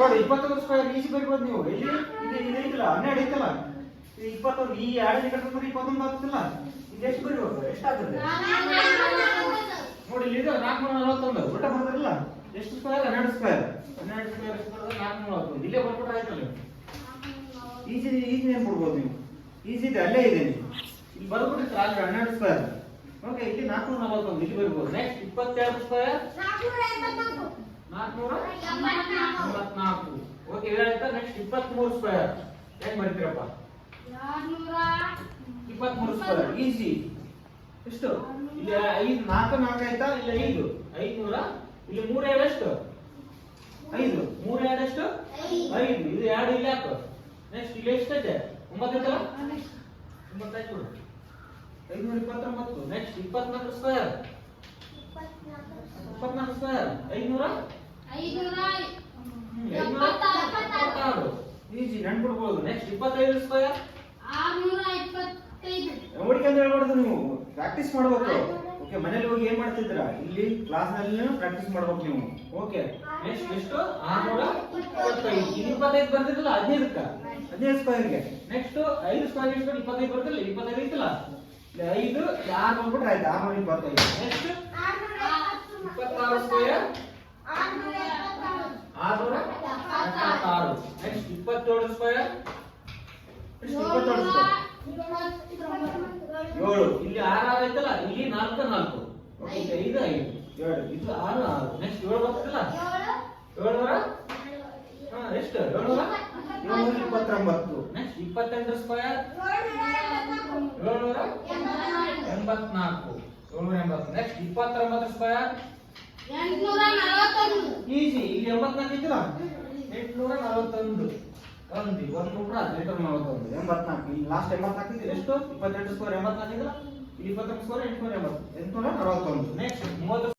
ನೋಡಿ 21 square easy ಬರಿಬಹುದು ನೀವು. ಇಲ್ಲಿ ಇದು ಐತಲ್ಲ 12 ಐತಲ್ಲ, 21 ಈ 2 ಕಟ್ಟಿದ್ರೆ 21 ಆಗ್ತಿಲ್ಲ. ಇದು ಎಷ್ಟು ಬರಿಬಹುದು? ಎಷ್ಟಾಗ್ತದೆ ನೋಡಿ. ಇಲ್ಲಿ ಇದೆ 441 ಉಲ್ಟಾ ಬರೋದ್ರಲ್ಲ. ಎಷ್ಟು ಸ್ಕ್ವೇರ್? 12 ಸ್ಕ್ವೇರ್. 12 ಸ್ಕ್ವೇರ್ ಎಷ್ಟು ಬರೋದು? 441. ಇಲ್ಲೇ ಬರ್ಬಿಟ್ರೆ ಆಯ್ತಲ್ಲ. ಈಜಿ ಏನು ಕೊಡ್ಬೋದು ನೀವು? ಈಜಿ ಇದೆ, ಅಲ್ಲೇ ಇದೆ. ನೀವು ಇಲ್ಲಿ ಬರ್ಬಿಟ್ರೆ ಅಲ್ಲಿ 12 ಸ್ಕ್ವೇರ್. ಓಕೆ, ಇಲ್ಲಿ 441 ಇಲ್ಲಿ ಬರಬಹುದು. Next 22 square 484. ಓಕೆ, ಇದಾಯ್ತಾ? ನೆಕ್ಸ್ಟ್ 23 ಸ್ಕ್ವೇರ್ ಹೆಂಗ್ ಬರೀತೀರಪ್ಪ? 23 ಸ್ಕ್ವೇರ್ ಈಜಿ. ಎಷ್ಟು? ಇಲ್ಲಿ 5 4 4 ಆಯ್ತಾ? ಇಲ್ಲ 5 500. ಇಲ್ಲಿ 3 2 ಎಷ್ಟು? 5 3 2 ಎಷ್ಟು? 5. ಇದು 2 ಇಲ್ಲಿ ಹಾಕು. ನೆಕ್ಸ್ಟ್ ಇಲ್ಲಿ ಎಷ್ಟೈತೆ? 9 ಐತಲ್ಲ? 9 ಆಯ್ತು ಬಿಡು. 529. Next 24 square 24 square 526. ಈಜಿ ನೆನ್ಪಿಡ್ಬೋದು. Next 25 square 625. ನೋಡಿಕೊಂಡು ಹೇಳ್ಬಾರ್ದು, ನೀವು ಪ್ರಾಕ್ಟೀಸ್ ಮಾಡ್ಬೇಕು. ಓಕೆ, ಮನೇಲಿ ಹೋಗಿ ಏನ್ ಮಾಡ್ತಿದ್ದೀರಾ? ಇಲ್ಲಿ ಕ್ಲಾಸ್ ನಲ್ಲಿ ಪ್ರಾಕ್ಟೀಸ್ ಮಾಡ್ಬೇಕು ನೀವು. ಓಕೆ, ನೆಕ್ಸ್ಟ್ ಎಷ್ಟು? 625. ಇದು 25 ಬರ್ತಿರಲ್ಲ 15 ಸ್ಕ್ವೇರ್ಗೆ. ನೆಕ್ಸ್ಟ್ 5 ಸ್ಕ್ವೇರ್ ಎಷ್ಟು? 25 ಬರ್ತಿಲ್ಲ. 25 ಐತಲ್ಲ, 5 6 ಬಂದ್ಬಿಟ್ರೆ ಆಯ್ತು. 625. Next 26 square 676. Next 27 square 27 square 7. ಇಲ್ಲಿ 6 ಐತಲ್ಲ, ಇಲ್ಲಿ 4 4. ಓಕೆ, 5 5 7 ಇದು 6 6. ನೆಕ್ಸ್ಟ್ 7 ಬರ್ತಲ್ಲ, 700 ಎಷ್ಟು? 729. Next 28 square 784. 780. Next 29 square 841. Easy. ಇಲ್ಲಿ 84 ಐತಿಲ್ಲ, 841. ಒಂದು ಕೂಡ 841 84. ಇಲ್ಲಿ ಲಾಸ್ಟ್ 84 ಇದ್ರೆ ಎಷ್ಟು? 28 ಸ್ಕ್ವೇರ್ 84 ಇದ್ರೆ ಇಲ್ಲಿ 28 ಸ್ಕ್ವೇರ್ 880 841. ನೆಕ್ಸ್ಟ್ 30